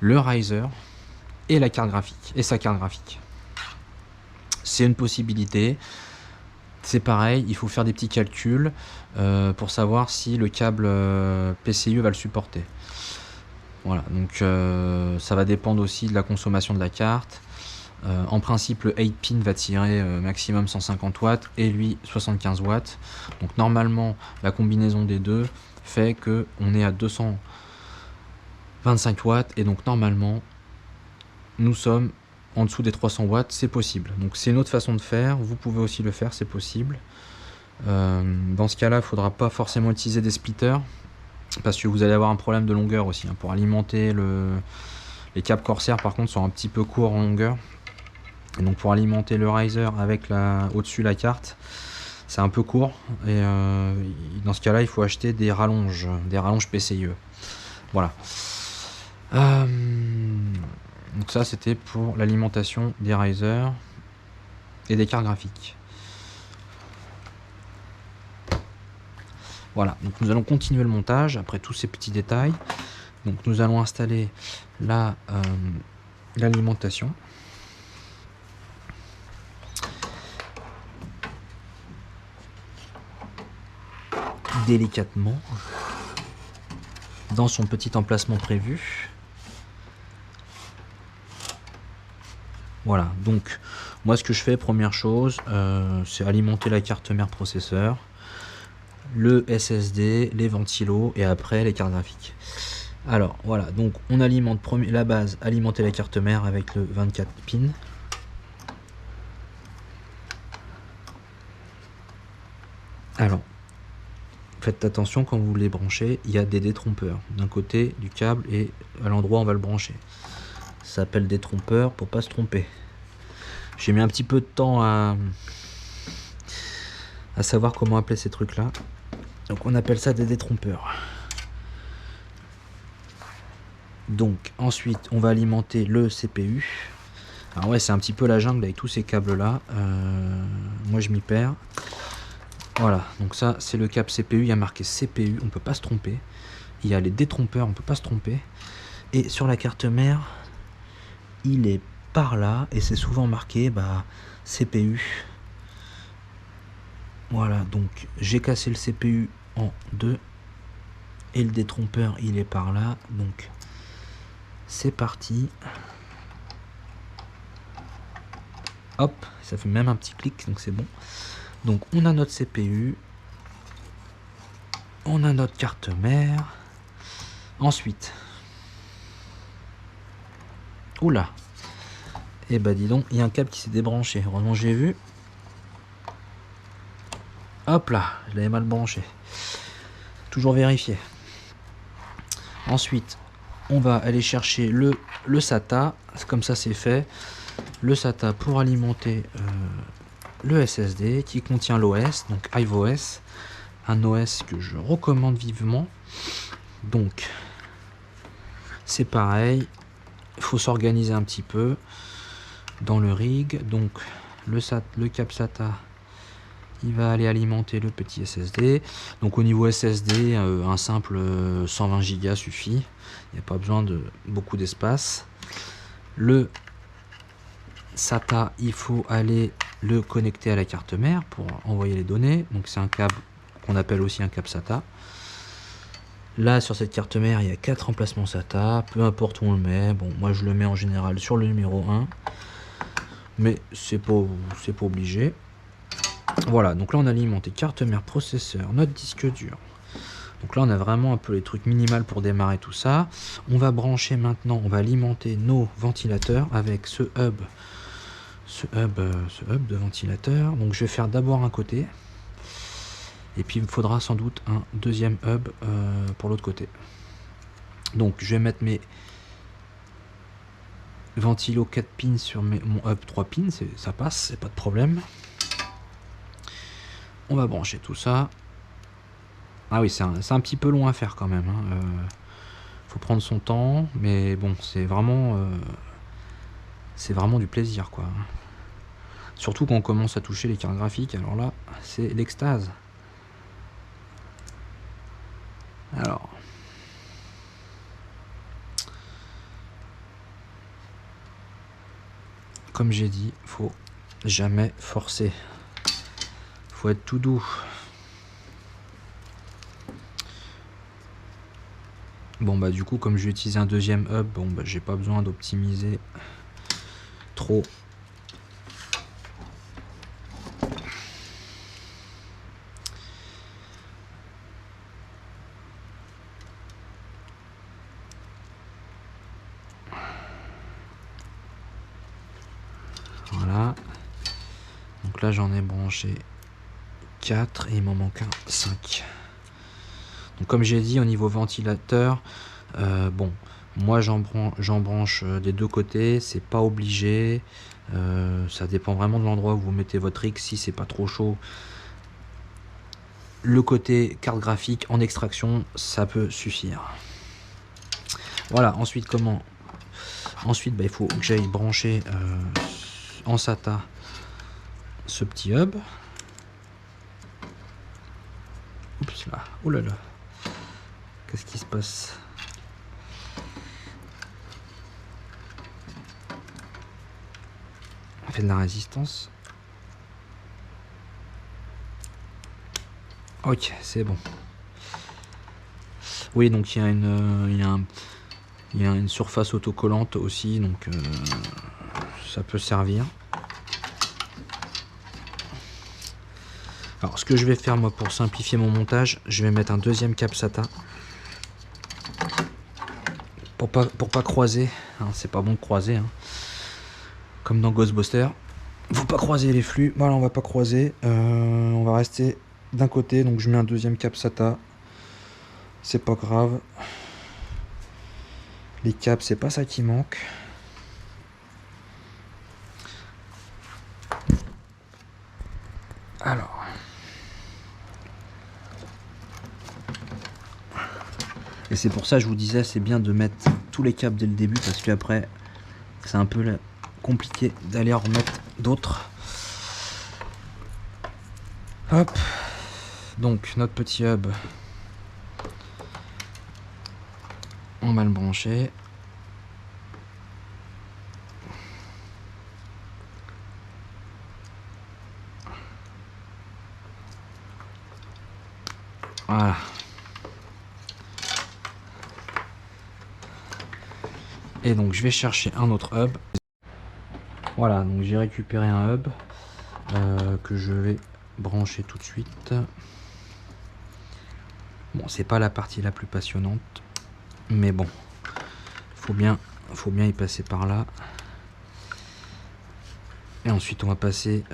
le riser et la carte graphique, et sa carte graphique. C'est une possibilité. C'est pareil, il faut faire des petits calculs pour savoir si le câble PCIe va le supporter. Voilà, donc ça va dépendre aussi de la consommation de la carte. En principe, le 8 pin va tirer maximum 150 watts et lui 75 watts. Donc normalement, la combinaison des deux fait qu'on est à 225 watts, et donc normalement, nous sommes en dessous des 300 watts, c'est possible. Donc c'est une autre façon de faire, vous pouvez aussi le faire, c'est possible. Dans ce cas là, il ne faudra pas forcément utiliser des splitters, parce que vous allez avoir un problème de longueur aussi. Pour alimenter les câbles Corsair par contre sont un petit peu courts en longueur. Et donc pour alimenter le riser avec au-dessus la carte, c'est un peu court. Et dans ce cas là, il faut acheter des rallonges PCIe. Voilà. Donc ça c'était pour l'alimentation des risers et des cartes graphiques. Voilà, donc nous allons continuer le montage après tous ces petits détails. Donc nous allons installer l'alimentation. Délicatement dans son petit emplacement prévu. Voilà, donc moi ce que je fais, première chose, c'est alimenter la carte mère processeur. le SSD, les ventilos et après les cartes graphiques. Alors voilà, donc on alimente la base, alimenter la carte mère avec le 24 pins. Alors, faites attention quand vous les branchez, il y a des détrompeurs d'un côté du câble et à l'endroit où on va le brancher. Ça s'appelle détrompeur pour pas se tromper. J'ai mis un petit peu de temps à savoir comment appeler ces trucs là. Donc on appelle ça des détrompeurs. Donc ensuite on va alimenter le CPU. Alors ouais, c'est un petit peu la jungle avec tous ces câbles là. Moi je m'y perds. Voilà, donc ça c'est le câble CPU, il y a marqué CPU, on peut pas se tromper. Il y a les détrompeurs, on peut pas se tromper. Et sur la carte mère, il est par là et c'est souvent marqué CPU. Voilà, donc j'ai cassé le CPU en deux et le détrompeur il est par là, donc c'est parti. Hop, ça fait même un petit clic, donc c'est bon. Donc on a notre CPU, on a notre carte mère. Ensuite, oula, et bah dis donc, il y a un câble qui s'est débranché. Heureusement j'ai vu. Hop là, je l'avais mal branché. Toujours vérifier. Ensuite, on va aller chercher le SATA. Comme ça c'est fait. Le SATA pour alimenter le SSD qui contient l'OS, donc HiveOS, un OS que je recommande vivement. Donc c'est pareil, il faut s'organiser un petit peu dans le rig. Donc le câble SATA il va aller alimenter le petit SSD. Donc au niveau SSD, un simple 120 Go suffit, il n'y a pas besoin de beaucoup d'espace. Le SATA, il faut aller le connecter à la carte mère pour envoyer les données. Donc c'est un câble qu'on appelle aussi un câble SATA. Là sur cette carte mère il y a 4 emplacements SATA, peu importe où on le met. Bon, moi je le mets en général sur le numéro 1, mais c'est pas obligé. Voilà, donc là on a alimenté carte mère, processeur, notre disque dur. Donc là on a vraiment un peu les trucs minimales pour démarrer tout ça. On va brancher maintenant, on va alimenter nos ventilateurs avec ce hub de ventilateur. Donc je vais faire d'abord un côté et puis il me faudra sans doute un deuxième hub pour l'autre côté. Donc je vais mettre mes ventilos 4 pins sur mon hub 3 pins, ça passe, c'est pas de problème. On va brancher tout ça. Ah oui, c'est un petit peu long à faire quand même, hein. Faut prendre son temps, mais bon, c'est vraiment du plaisir, quoi. Surtout quand on commence à toucher les cartes graphiques, alors là, c'est l'extase. Alors, comme j'ai dit, faut jamais forcer. Faut être tout doux. Bon bah du coup comme je vais utiliser un deuxième hub, bon bah j'ai pas besoin d'optimiser trop. Voilà. Donc là j'en ai branché 4 et il m'en manque un 5. Donc comme j'ai dit au niveau ventilateur, bon, moi j'en branche des deux côtés, c'est pas obligé, ça dépend vraiment de l'endroit où vous mettez votre rig. Si c'est pas trop chaud, le côté carte graphique en extraction ça peut suffire. Voilà, ensuite comment? Ensuite il faut que j'aille brancher en SATA ce petit hub. Oups là, oh là là. Qu'est-ce qui se passe? On fait de la résistance. Ok, c'est bon. Oui, donc il y a une surface autocollante aussi, donc ça peut servir. Alors ce que je vais faire moi pour simplifier mon montage, je vais mettre un deuxième câble SATA pour pas croiser, hein, c'est pas bon de croiser, hein. Comme dans Ghostbusters, faut pas croiser les flux. Voilà, on va pas croiser, on va rester d'un côté, donc je mets un deuxième câble SATA, c'est pas grave. Les câbles, c'est pas ça qui manque. Alors, et c'est pour ça que je vous disais, c'est bien de mettre tous les câbles dès le début, parce qu'après c'est un peu compliqué d'aller en remettre d'autres. Hop, donc notre petit hub, on va le brancher. Voilà. Et donc je vais chercher un autre hub. Voilà, donc j'ai récupéré un hub que je vais brancher tout de suite. Bon, c'est pas la partie la plus passionnante, mais bon, faut bien y passer par là. Et ensuite on va passer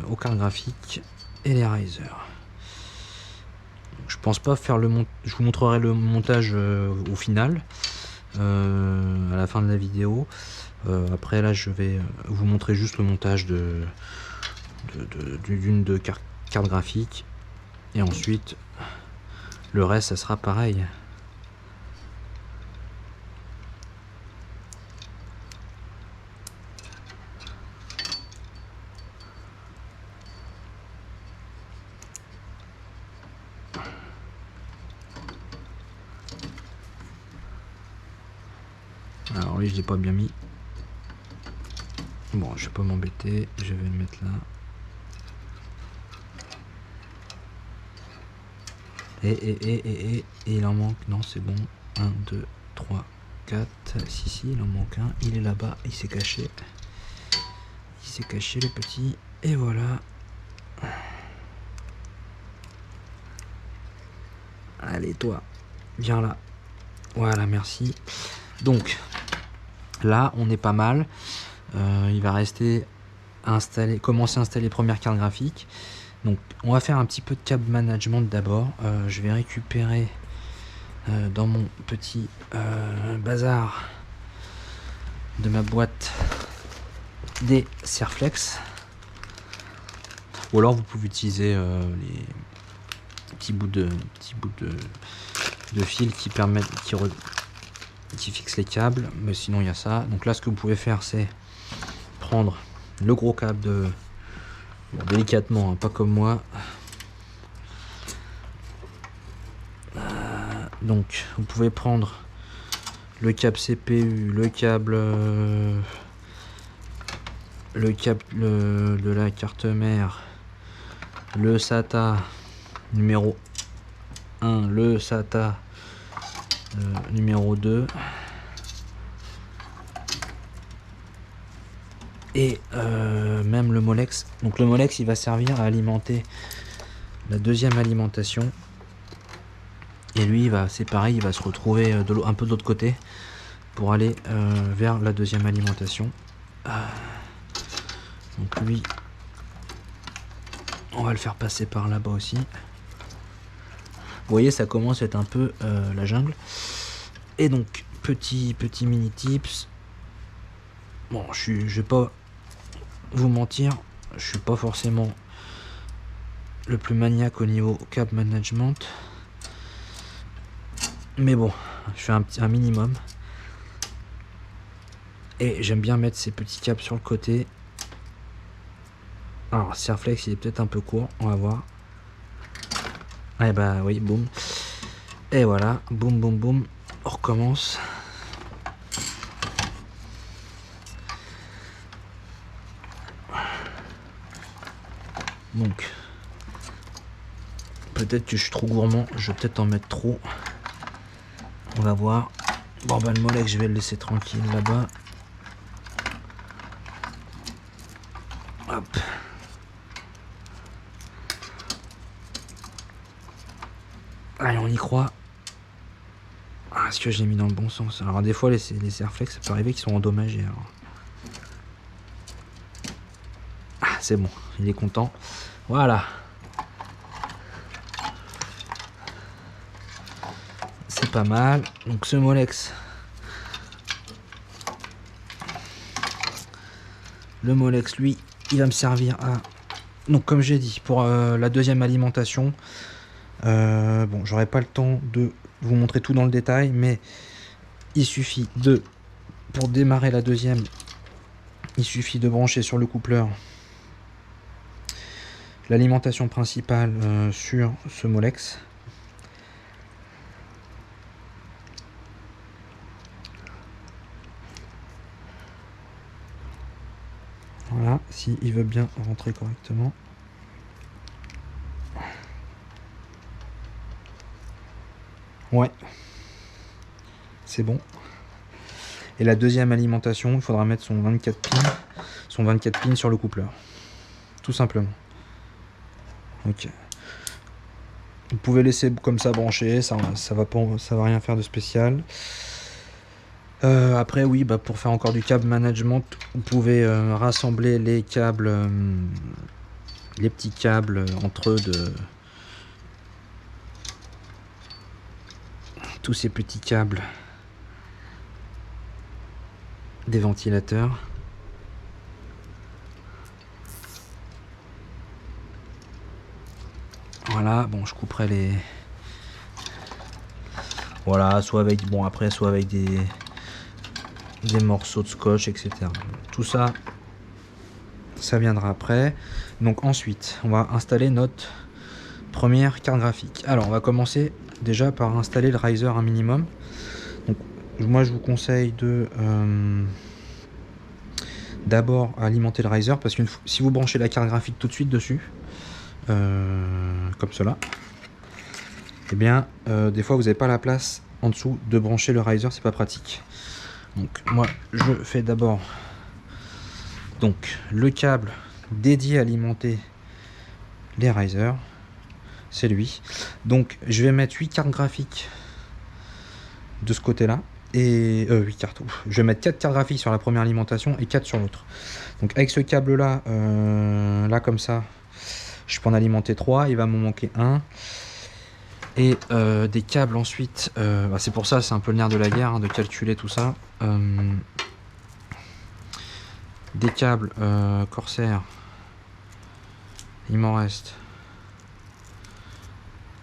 aux cartes graphiques et les Razer. Je pense pas faire je vous montrerai le montage au final, à la fin de la vidéo. Après là je vais vous montrer juste le montage d'une de cartes graphiques, et ensuite le reste ça sera pareil. Alors lui je l'ai pas bien mis. Bon, je vais pas m'embêter, je vais le mettre là. Et il en manque, non c'est bon. 1, 2, 3, 4, si, il en manque un, il est là-bas, il s'est caché. Il s'est caché le petit, et voilà. Allez toi, viens là. Voilà, merci. Donc, là on est pas mal. Il va rester commencer à installer les premières cartes graphiques. Donc on va faire un petit peu de câble management d'abord. Je vais récupérer dans mon petit bazar de ma boîte des Serflex, ou alors vous pouvez utiliser les petits bouts de fil qui permettent qui fixent les câbles, mais sinon il y a ça. Donc là ce que vous pouvez faire, c'est prendre le gros câble délicatement, hein, pas comme moi. Donc vous pouvez prendre le câble CPU, le câble de la carte mère, le SATA numéro 1, le SATA numéro 2, et même le Molex. Donc le Molex il va servir à alimenter la deuxième alimentation, et lui c'est pareil, il va se retrouver un peu de l'autre côté pour aller vers la deuxième alimentation. Donc lui on va le faire passer par là-bas aussi. Vous voyez, ça commence à être un peu la jungle. Et donc petit mini tips. Bon, je vais pas vous mentir, je suis pas forcément le plus maniaque au niveau câble management, mais bon, je fais un minimum, et j'aime bien mettre ces petits câbles sur le côté. Alors Serflex il est peut-être un peu court, on va voir. Eh bah oui, boum, et voilà, boum boum boum, on recommence. Donc peut-être que je suis trop gourmand, je vais peut-être en mettre trop, on va voir. Bon bah le Molex je vais le laisser tranquille là-bas. Hop. on y croit. Ah, est-ce que j'ai mis dans le bon sens? Alors des fois les serflex, ça peut arriver qu'ils sont endommagés. Alors. Ah, c'est bon, il est content. Voilà. C'est pas mal. Donc ce Molex. Le Molex, lui, il va me servir à... Donc comme j'ai dit, pour la deuxième alimentation, bon, j'aurai pas le temps de vous montrer tout dans le détail, mais il suffit de, pour démarrer la deuxième, il suffit de brancher sur le coupleur l'alimentation principale sur ce Molex. Voilà, si il veut bien rentrer correctement. Ouais, c'est bon. Et la deuxième alimentation, il faudra mettre son 24 pins sur le coupleur. Tout simplement. Ok. Vous pouvez laisser comme ça brancher, ça va rien faire de spécial. Après oui, bah, pour faire encore du câble management, vous pouvez rassembler les câbles, les petits câbles entre eux de tous ces petits câbles des ventilateurs. Voilà, bon, je couperai les... Voilà, soit avec, bon, après, soit avec des morceaux de scotch, etc. Tout ça, ça viendra après. Donc ensuite, on va installer notre première carte graphique. Alors, on va commencer déjà par installer le riser un minimum. Donc, moi, je vous conseille de d'abord alimenter le riser, parce que si vous branchez la carte graphique tout de suite dessus, comme cela, et bien des fois vous n'avez pas la place en dessous de brancher le riser, c'est pas pratique. Donc moi je fais d'abord donc le câble dédié à alimenter les risers, c'est lui. Donc je vais mettre 8 cartes graphiques de ce côté là, et 8 cartes, je vais mettre 4 cartes graphiques sur la première alimentation et 4 sur l'autre. Donc avec ce câble là, là comme ça, je peux en alimenter 3, il va m'en manquer un. Et des câbles ensuite, bah c'est pour ça, c'est un peu le nerf de la guerre, hein, de calculer tout ça. Des câbles Corsair, il m'en reste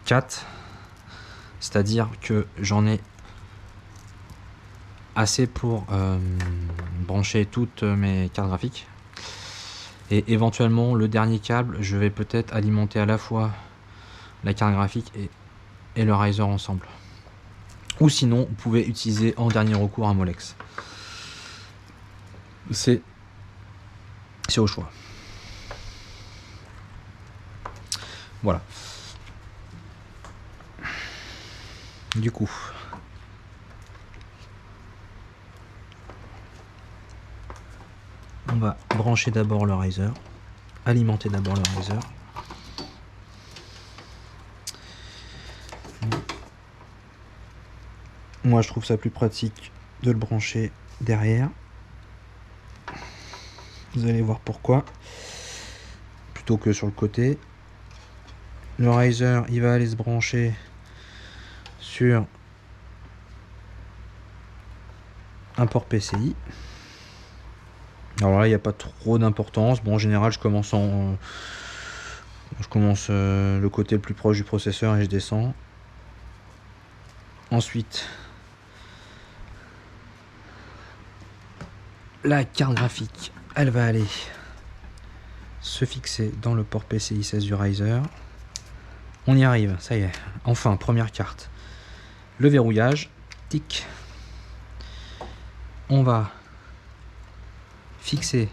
4, c'est-à-dire que j'en ai assez pour brancher toutes mes cartes graphiques. Et éventuellement, le dernier câble, je vais peut-être alimenter à la fois la carte graphique et le riser ensemble. Ou sinon, vous pouvez utiliser en dernier recours un Molex. C'est au choix. Voilà. Du coup, on va brancher d'abord le riser, alimenter d'abord le riser. Moi je trouve ça plus pratique de le brancher derrière. Vous allez voir pourquoi. Plutôt que sur le côté. Le riser, il va aller se brancher sur un port PCI. Alors là, il n'y a pas trop d'importance. Bon, en général, je commence le côté le plus proche du processeur et je descends. Ensuite, la carte graphique, elle va aller se fixer dans le port PCI 16 du riser. On y arrive, ça y est. Enfin, première carte. Le verrouillage, tic. On va fixer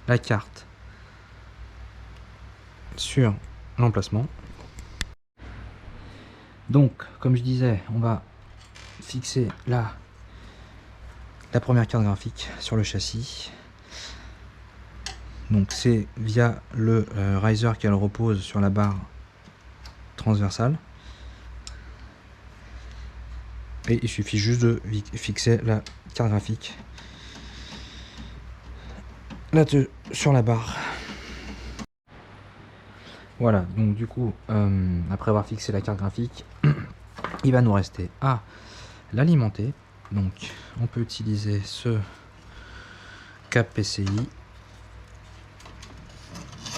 la carte sur l'emplacement. Donc, comme je disais, on va fixer la première carte graphique sur le châssis. Donc c'est via le riser qu'elle repose sur la barre transversale. Et il suffit juste de fixer la carte graphique là sur la barre. Voilà, donc du coup, après avoir fixé la carte graphique, il va nous rester à l'alimenter. Donc on peut utiliser ce câble PCI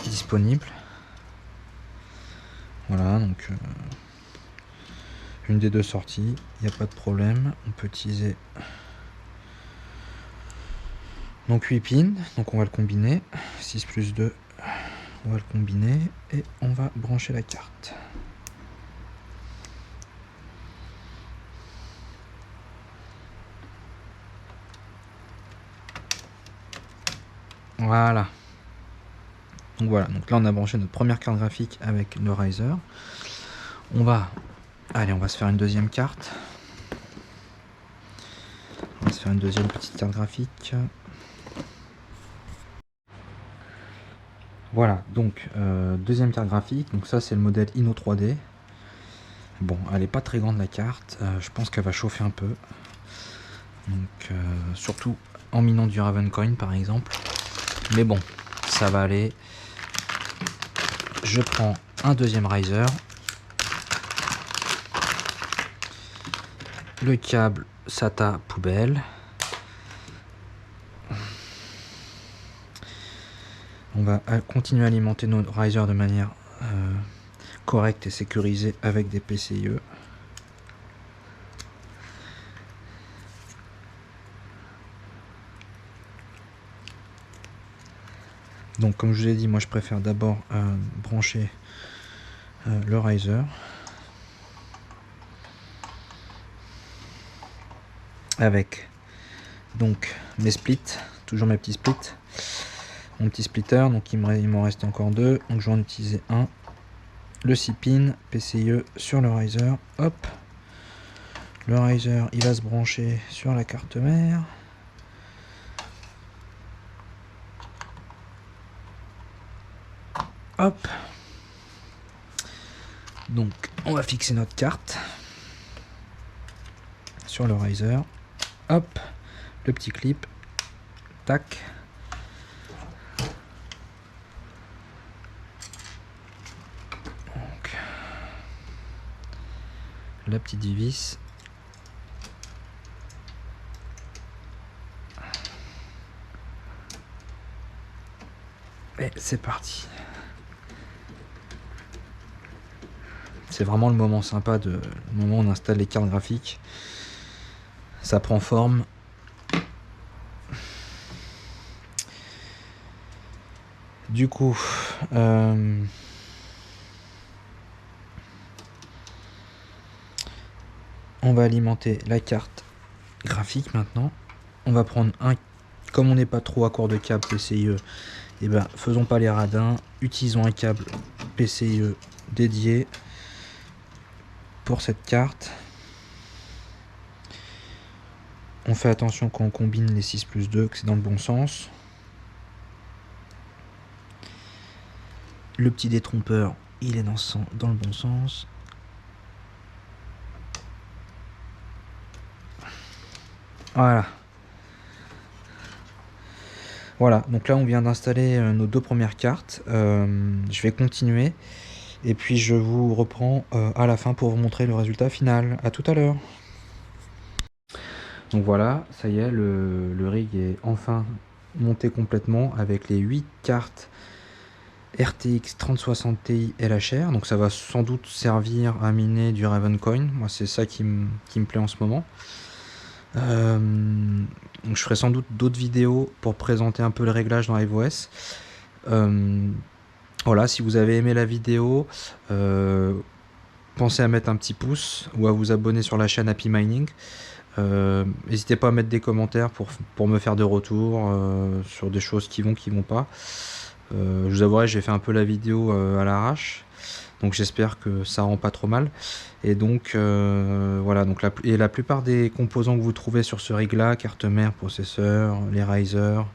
disponible. Voilà, donc une des deux sorties, il n'y a pas de problème. On peut utiliser donc 8 pins, donc on va le combiner, 6 plus 2, on va le combiner et on va brancher la carte. Voilà. Donc voilà, donc là on a branché notre première carte graphique avec le Riser. On va se faire une deuxième carte. On va se faire une deuxième petite carte graphique. Voilà, donc deuxième carte graphique. Donc ça c'est le modèle Inno 3D. Bon, elle est pas très grande la carte. Je pense qu'elle va chauffer un peu. Donc surtout en minant du Ravencoin par exemple. Mais bon, ça va aller. Je prends un deuxième Riser. Le câble SATA poubelle. On va continuer à alimenter nos risers de manière correcte et sécurisée avec des PCIe. Donc comme je vous ai dit, moi je préfère d'abord brancher le riser avec donc mes splits, toujours mes petits splits, mon petit splitter. Donc il m'en reste encore deux, donc je vais en utiliser un, le 6 pin PCIe sur le riser. Hop, le riser il va se brancher sur la carte mère. Hop, donc on va fixer notre carte sur le riser. Hop, le petit clip, tac. Donc, la petite vis. Et c'est parti. C'est vraiment le moment sympa, le moment où on installe les cartes graphiques. Ça prend forme. Du coup, on va alimenter la carte graphique maintenant. On va prendre comme on n'est pas trop à court de câble PCIe, et ben faisons pas les radins, utilisons un câble PCIe dédié pour cette carte. On fait attention quand on combine les 6 plus 2 que c'est dans le bon sens. Le petit détrompeur, il est dans le bon sens. Voilà. Voilà, donc là on vient d'installer nos deux premières cartes. Je vais continuer et puis je vous reprends à la fin pour vous montrer le résultat final. À tout à l'heure. Donc voilà, ça y est, le rig est enfin monté complètement avec les 8 cartes RTX 3060 Ti LHR. Donc ça va sans doute servir à miner du Ravencoin. Moi c'est ça qui me plaît en ce moment. Donc je ferai sans doute d'autres vidéos pour présenter un peu le réglage dans iOS. Voilà, si vous avez aimé la vidéo, pensez à mettre un petit pouce ou à vous abonner sur la chaîne Happy Mining. N'hésitez pas à mettre des commentaires pour me faire des retours sur des choses qui vont pas. Je vous avouerai, j'ai fait un peu la vidéo à l'arrache, donc j'espère que ça rend pas trop mal. Et donc voilà, donc la plupart des composants que vous trouvez sur ce rig là, carte mère, processeur, les risers,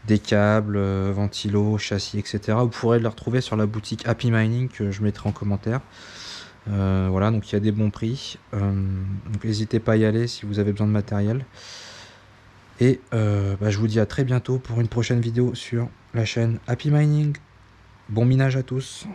des câbles, ventilo, châssis, etc., vous pourrez les retrouver sur la boutique Happy Mining que je mettrai en commentaire. Voilà, donc il y a des bons prix. Donc n'hésitez pas à y aller si vous avez besoin de matériel. Et je vous dis à très bientôt pour une prochaine vidéo sur la chaîne Happy Mining. Bon minage à tous.